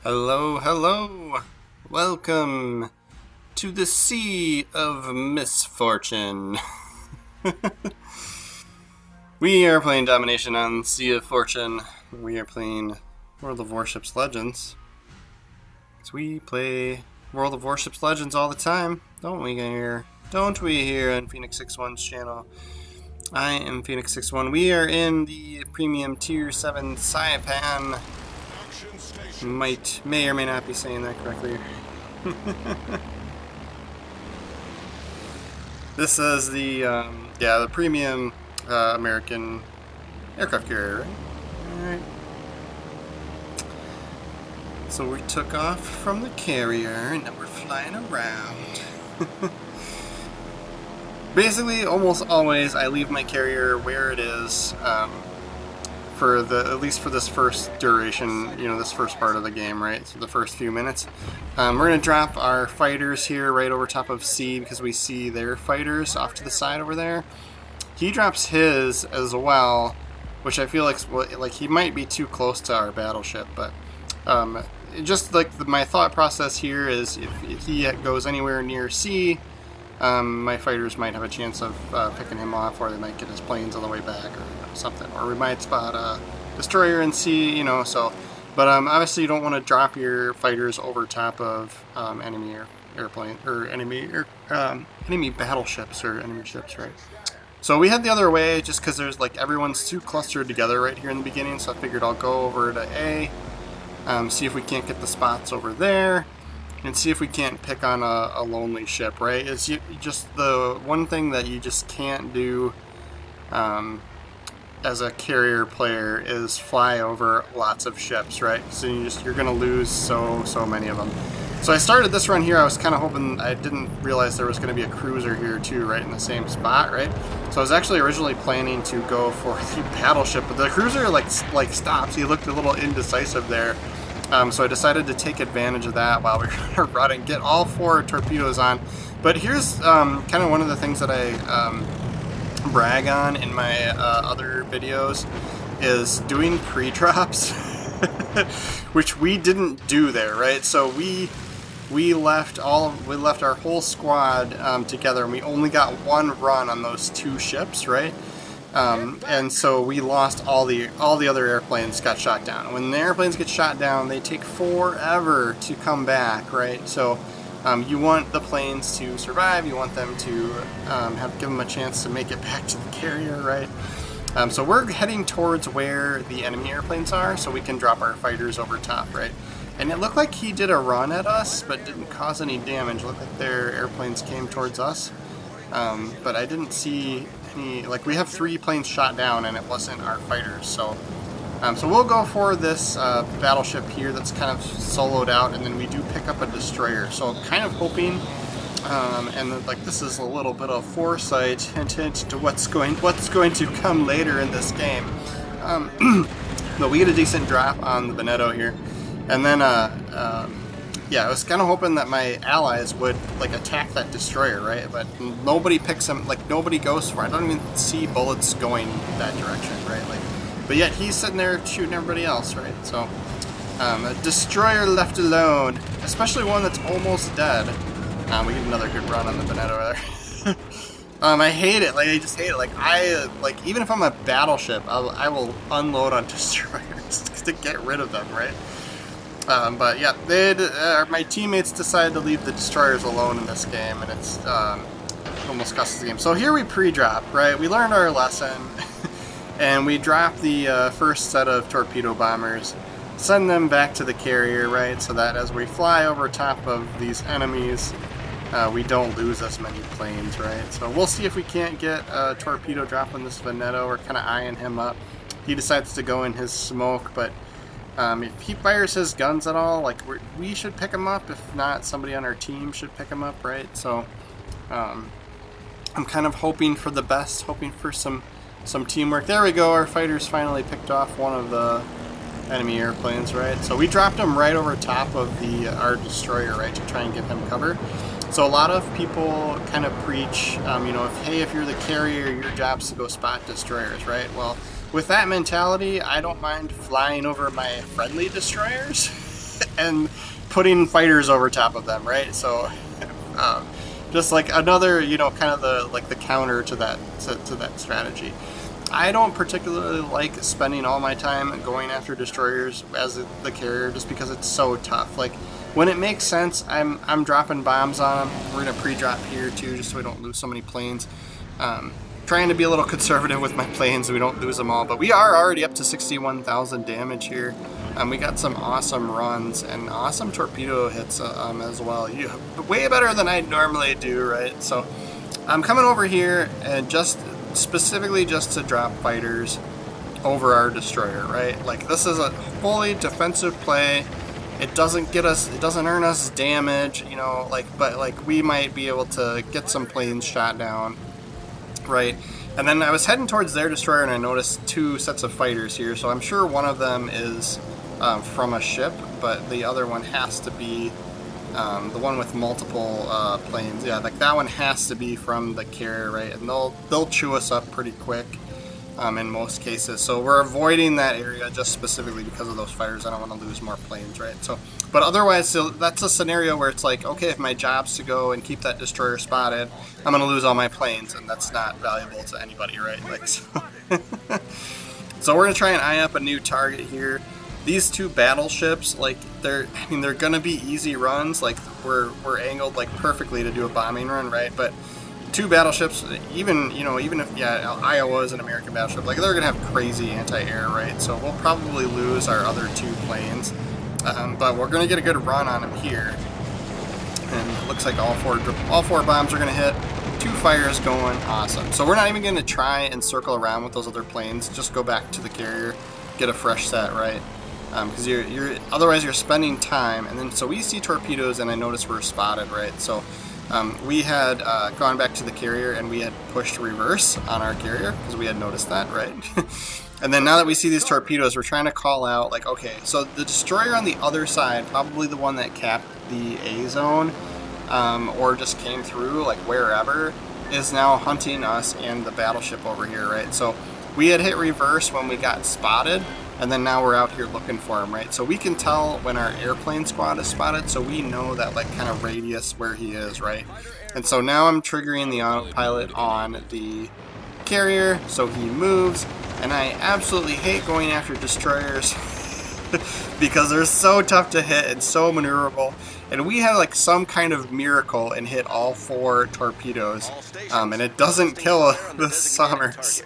Hello, hello! Welcome to the Sea of Misfortune. We are playing Domination on Sea of Fortune. We are playing World of Warships Legends. So we play World of Warships Legends all the time, don't we here? Don't we here on Phoenix 61's channel? I am Phoenix 61. We are in the Premium Tier 7 Saipan. May or may not be saying that correctly. This is the premium American aircraft carrier, right? Alright. So we took off from the carrier and now we're flying around. Basically, almost always I leave my carrier where it is, at least for this first duration, this first part of the game, right? So the first few minutes. We're going to drop our fighters here right over top of C because we see their fighters off to the side over there. He drops his as well, which I feel like he might be too close to our battleship, but just like my thought process here is if he goes anywhere near C, my fighters might have a chance of picking him off, or they might get his planes on the way back or something, or we might spot a destroyer and see, so. But obviously you don't want to drop your fighters over top of enemy airplane or enemy battleships or enemy ships, right? So we head the other way just because there's everyone's too clustered together right here in the beginning. So I figured I'll go over to A, see if we can't get the spots over there, and see if we can't pick on a lonely ship, right? It's just the one thing that you just can't do as a carrier player is fly over lots of ships, right? So you're gonna lose so many of them. So I started this run here. I was kind of hoping, I didn't realize there was going to be a cruiser here too, right in the same spot, right? So I was actually originally planning to go for the battleship, but the cruiser stops. He looked a little indecisive there. So I decided to take advantage of that while we were running, get all 4 torpedoes on. But here's kind of one of the things that I brag on in my other videos is doing pre-drops, which we didn't do there, right? So we left our whole squad together, and we only got one run on those 2 ships, right? And so we lost all the other airplanes got shot down. When the airplanes get shot down, they take forever to come back, right? So you want the planes to survive. You want them to give them a chance to make it back to the carrier, right? So we're heading towards where the enemy airplanes are, so we can drop our fighters over top, right? And it looked like he did a run at us, but didn't cause any damage. It looked like their airplanes came towards us, but I didn't see any. We have 3 planes shot down, and it wasn't our fighters. So, so we'll go for this battleship here that's kind of soloed out, and then we do pick up a destroyer. So I'm kind of hoping. And this is a little bit of foresight, hint to what's going to come later in this game. But we get a decent drop on the Veneto here, and then I was kind of hoping that my allies would attack that destroyer, right? But nobody picks him, nobody goes for it. I don't even see bullets going that direction, right? But yet he's sitting there shooting everybody else, right? So a destroyer left alone, especially one that's almost dead. We get another good run on the Veneto there. I hate it. I just hate it. Even if I'm a battleship, I will unload on destroyers to get rid of them, right? But yeah, my teammates decided to leave the destroyers alone in this game, and it's almost cost us the game. So here we pre-drop, right? We learned our lesson, and we drop the first set of torpedo bombers, send them back to the carrier, right? So that as we fly over top of these enemies, we don't lose as many planes, right? So we'll see if we can't get a torpedo drop on this Veneto. We're kind of eyeing him up. He decides to go in his smoke, but if he fires his guns at all, we should pick him up. If not, somebody on our team should pick him up, right? So I'm kind of hoping for the best, hoping for some teamwork. There we go. Our fighters finally picked off one of the enemy airplanes, right? So we dropped him right over top of our destroyer, right, to try and give him cover. So a lot of people kind of preach, if you're the carrier, your job's to go spot destroyers, right? Well, with that mentality, I don't mind flying over my friendly destroyers and putting fighters over top of them, right? So just like another, you know, kind of the counter to that strategy. I don't particularly like spending all my time going after destroyers as the carrier, just because it's so tough. Like when it makes sense, I'm dropping bombs on them. We're gonna pre-drop here too, just so we don't lose so many planes. Trying to be a little conservative with my planes so we don't lose them all, but we are already up to 61,000 damage here. We got some awesome runs and awesome torpedo hits as well. Way better than I normally do, right? So I'm coming over here and just specifically just to drop fighters over our destroyer, right? Like this is a fully defensive play. It doesn't earn us damage, you know, like, but like we might be able to get some planes shot down, right? And then I was heading towards their destroyer and I noticed two sets of fighters here, so I'm sure one of them is from a ship, but the other one has to be the one with multiple planes. Yeah, like that one has to be from the carrier, right? And they'll chew us up pretty quick in most cases. So we're avoiding that area just specifically because of those fighters. I don't want to lose more planes, right? So, but otherwise, so that's a scenario where it's like, okay, if my job's to go and keep that destroyer spotted, I'm going to lose all my planes, and that's not valuable to anybody, right? Like, so, so we're going to try and eye up a new target here. These two battleships, like they're gonna be easy runs. Like we're angled like perfectly to do a bombing run, right? But two battleships, even if Iowa is an American battleship, like they're gonna have crazy anti-air, right? So we'll probably lose our other two planes, but we're gonna get a good run on them here. And it looks like all four bombs are gonna hit. Two fires going, awesome. So we're not even gonna try and circle around with those other planes. Just go back to the carrier, get a fresh set, right? Because otherwise you're spending time. And then so we see torpedoes and I notice we're spotted, right? So we had gone back to the carrier and we had pushed reverse on our carrier because we had noticed that, right? And then now that we see these torpedoes, we're trying to call out, like, okay, so the destroyer on the other side, probably the one that capped the A zone, or just came through, like wherever, is now hunting us and the battleship over here, right? So we had hit reverse when we got spotted, and then now we're out here looking for him, right? So we can tell when our airplane squad is spotted, so we know that like kind of radius where he is, right? And so now I'm triggering the autopilot on the carrier, so he moves, and I absolutely hate going after destroyers because they're so tough to hit and so maneuverable. And we had like some kind of miracle and hit all four torpedoes, and it doesn't kill the Sommers.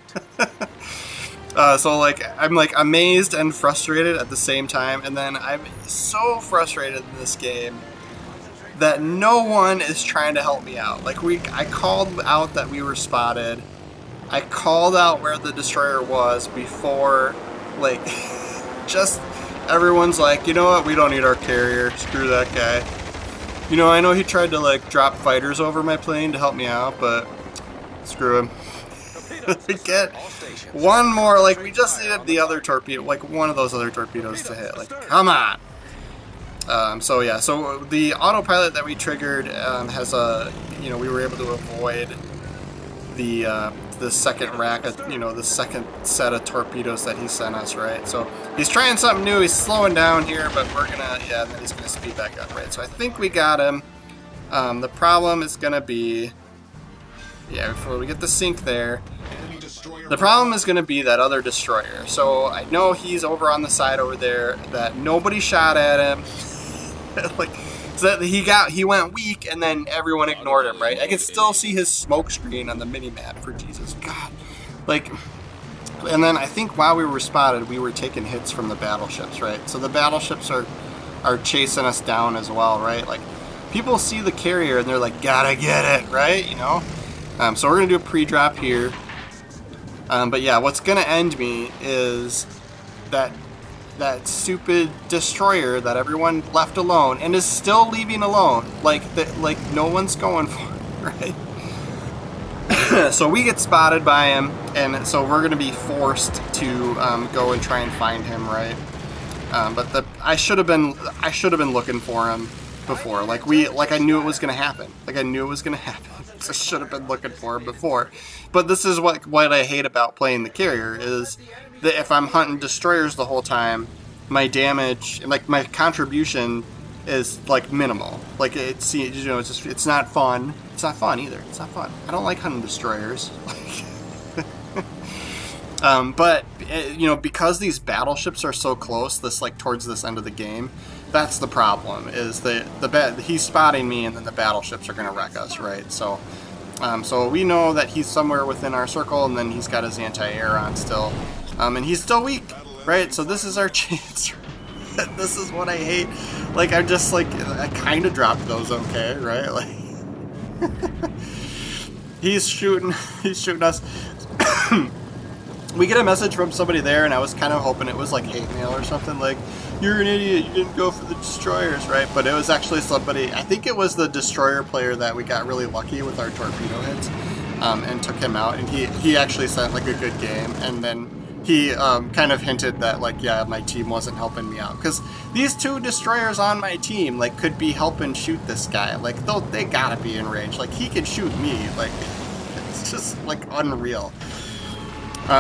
So like I'm like amazed and frustrated at the same time, and then I'm so frustrated in this game that no one is trying to help me out. Like I called out that we were spotted. I called out where the destroyer was before, like, just everyone's like, you know what, we don't need our carrier, screw that guy. You know, I know he tried to like drop fighters over my plane to help me out, but screw him. We get one more, like we just needed the other torpedo, like one of those other torpedoes to hit, like come on. So yeah, so the autopilot that we triggered has a, you know, we were able to avoid the second rack of, you know, the second set of torpedoes that he sent us, right? So he's trying something new, he's slowing down here, but we're gonna, yeah, and then he's gonna speed back up, right? So I think we got him. The problem is gonna be, yeah, before we get the sink there, the problem is going to be that other destroyer. So I know he's over on the side over there that nobody shot at him. Like, so that he went weak and then everyone ignored him, right? I can still see his smoke screen on the mini-map, for Jesus God. Like, and then I think while we were spotted, we were taking hits from the battleships, right? So the battleships are chasing us down as well, right? Like, people see the carrier and they're like, gotta get it, right? You know? So we're going to do a pre-drop here. But yeah, what's going to end me is that stupid destroyer that everyone left alone and is still leaving alone. Like no one's going for it, right? So we get spotted by him, and so we're going to be forced to go and try and find him, right? But I should have been looking for him before. Like I knew it was going to happen. Like I knew it was going to happen. I should have been looking for him before. But this is what I hate about playing the carrier is that if I'm hunting destroyers the whole time, my damage and like my contribution is like minimal. Like it's, you know, it's just, it's not fun. It's not fun either. It's not fun. I don't like hunting destroyers. But you know, because these battleships are so close, this like towards this end of the game, that's the problem. Is he's spotting me, and then the battleships are gonna wreck us, right? So, so we know that he's somewhere within our circle, and then he's got his anti-air on still, and he's still weak, right? So this is our chance. This is what I hate. Like I'm just like I kind of dropped those, okay, right? Like he's shooting us. We get a message from somebody there, and I was kind of hoping it was like hate mail or something, like, you're an idiot, you didn't go for the destroyers, right? But it was actually somebody, I think it was the destroyer player that we got really lucky with our torpedo hits, and took him out, and he actually sent like a good game, and then he kind of hinted that like, yeah, my team wasn't helping me out, because these two destroyers on my team like could be helping shoot this guy, like they gotta be in range, like he could shoot me, like it's just like unreal.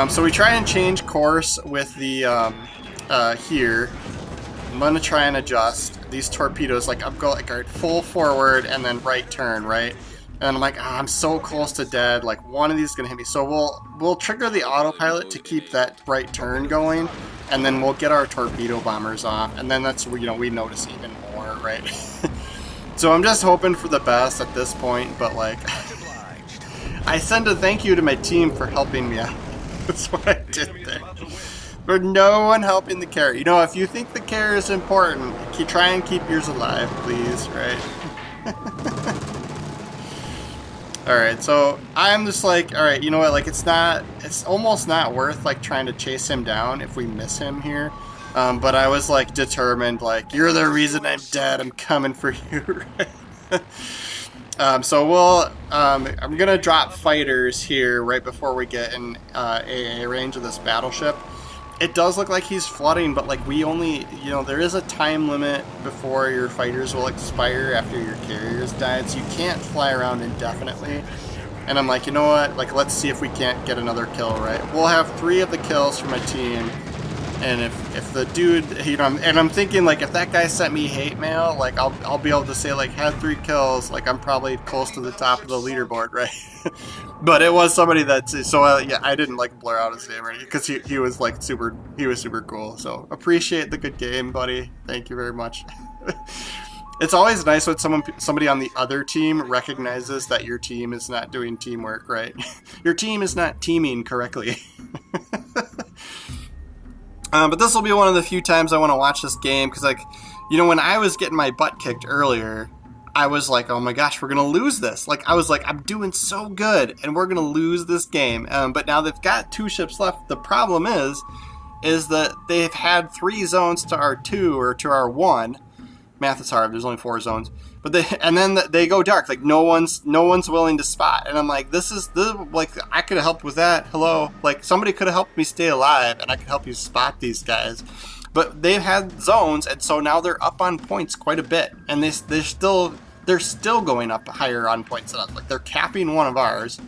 So we try and change course with the here. I'm gonna try and adjust these torpedoes. Like I'm going like full forward and then right turn, right? And I'm like, I'm so close to dead. Like one of these is gonna hit me. So we'll trigger the autopilot to keep that right turn going, and then we'll get our torpedo bombers off. And then that's where, you know, we notice even more, right? So I'm just hoping for the best at this point. But like, I send a thank you to my team for helping me out. That's what I did there. For no one helping the carrier. You know, if you think the carrier is important, try and keep yours alive, please, right? Alright, so I'm just like, alright, you know what, like it's almost not worth like trying to chase him down if we miss him here. But I was like determined, like, you're the reason I'm dead, I'm coming for you, right? So I'm gonna drop fighters here right before we get in AA range of this battleship. It does look like he's flooding, but like we only, you know, there is a time limit before your fighters will expire after your carriers died, so you can't fly around indefinitely. And I'm like, you know what, like let's see if we can't get another kill, right? We'll have 3 of the kills for my team. And if the dude, you know, and I'm thinking like if that guy sent me hate mail, like I'll be able to say like had 3 kills, like I'm probably close to the top of the leaderboard, right? But it was somebody that's so yeah, I didn't like blur out his name or anything because he was like super cool. So appreciate the good game, buddy. Thank you very much. It's always nice when somebody on the other team recognizes that your team is not doing teamwork, right? Your team is not teaming correctly. But this will be one of the few times I want to watch this game, because, like, you know, when I was getting my butt kicked earlier, I was like, oh my gosh, we're going to lose this. Like, I was like, I'm doing so good, and we're going to lose this game. But now they've got 2 ships left. The problem is that they've had 3 zones to our 2 or to our 1. Math is hard. There's only 4 zones. But then they go dark. Like no one's willing to spot. And I'm like, like I could have helped with that. Hello, like somebody could have helped me stay alive, and I could help you spot these guys. But they've had zones, and so now they're up on points quite a bit, and they're still going up higher on points than us. Like they're capping one of ours,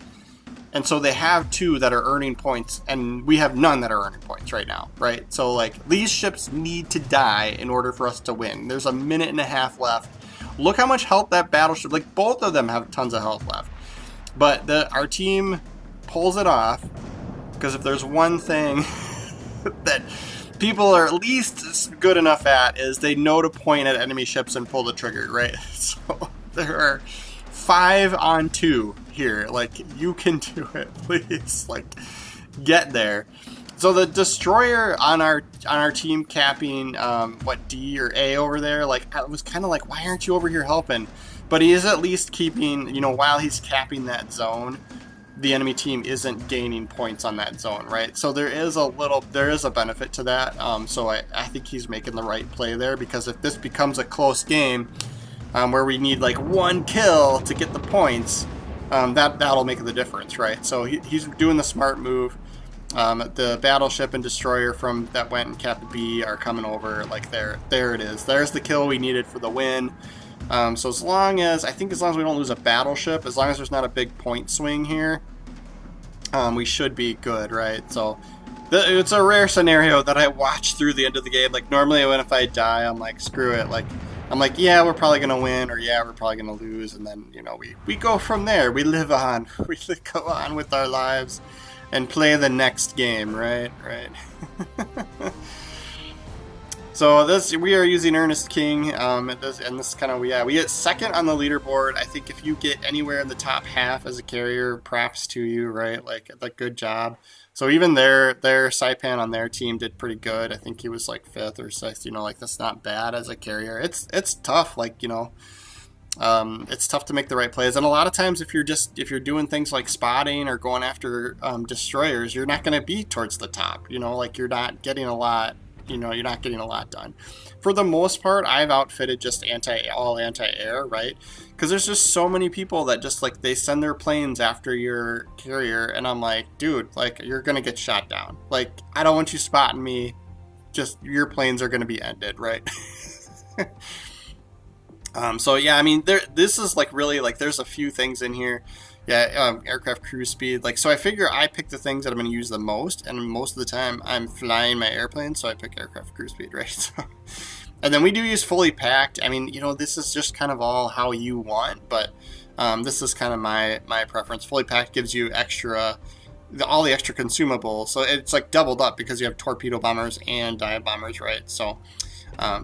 and so they have 2 that are earning points, and we have none that are earning points right now, right? So like these ships need to die in order for us to win. There's a minute and a half left. Look how much health that battleship, like both of them have tons of health left. But our team pulls it off, because if there's one thing that people are at least good enough at, is they know to point at enemy ships and pull the trigger, right? So there are 5 on 2 here. Like, you can do it, please. Like, get there. So the destroyer on our team capping what, D or A over there, like I was kind of like, why aren't you over here helping? But he is at least keeping, you know, while he's capping that zone, the enemy team isn't gaining points on that zone, right? So there is a benefit to that. So I think he's making the right play there, because if this becomes a close game where we need like 1 kill to get the points, that'll make the difference, right? So he's doing the smart move. The battleship and destroyer from that went and capped B are coming over. Like there it is. There's the kill we needed for the win. So as long as we don't lose a battleship, as long as there's not a big point swing here, we should be good, right? So It's a rare scenario that I watch through the end of the game. Like normally when if I die, I'm like, screw it. Like I'm like, yeah, we're probably gonna win, or yeah, we're probably gonna lose, and then we go from there. We live on. We go on with our lives, and play the next game. Right, right. So this we are using Ernest King, and this kind of we get second on the leaderboard. I think if you get anywhere in the top half as a carrier, props to you, right? Like good job. So even their Saipan on their team did pretty good. I think he was like fifth or sixth. Like that's not bad as a carrier. It's tough, like it's tough to make the right plays, and a lot of times if you're doing things like spotting or going after destroyers, you're not going to be towards the top. Like you're not getting a lot. You're not getting a lot done. For the most part, I've outfitted just all anti-air, right? Because there's just so many people that just like they send their planes after your carrier, and I'm like, dude, like you're gonna get shot down. Like I don't want you spotting me. Just your planes are gonna be ended, right? So yeah, I mean, this is like really like there's a few things in here. Yeah, aircraft cruise speed. Like, so I figure I pick the things that I'm going to use the most, and most of the time I'm flying my airplane, so I pick aircraft cruise speed, right? So, and then we do use fully packed. I mean, this is just kind of all how you want, but this is kind of my preference. Fully packed gives you all the extra consumables, so it's like doubled up because you have torpedo bombers and dive bombers, right? So.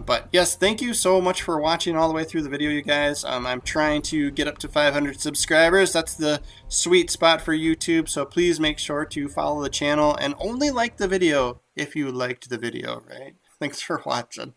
But yes, thank you so much for watching all the way through the video, you guys. I'm trying to get up to 500 subscribers. That's the sweet spot for YouTube, so please make sure to follow the channel and only like the video if you liked the video, right? Thanks for watching.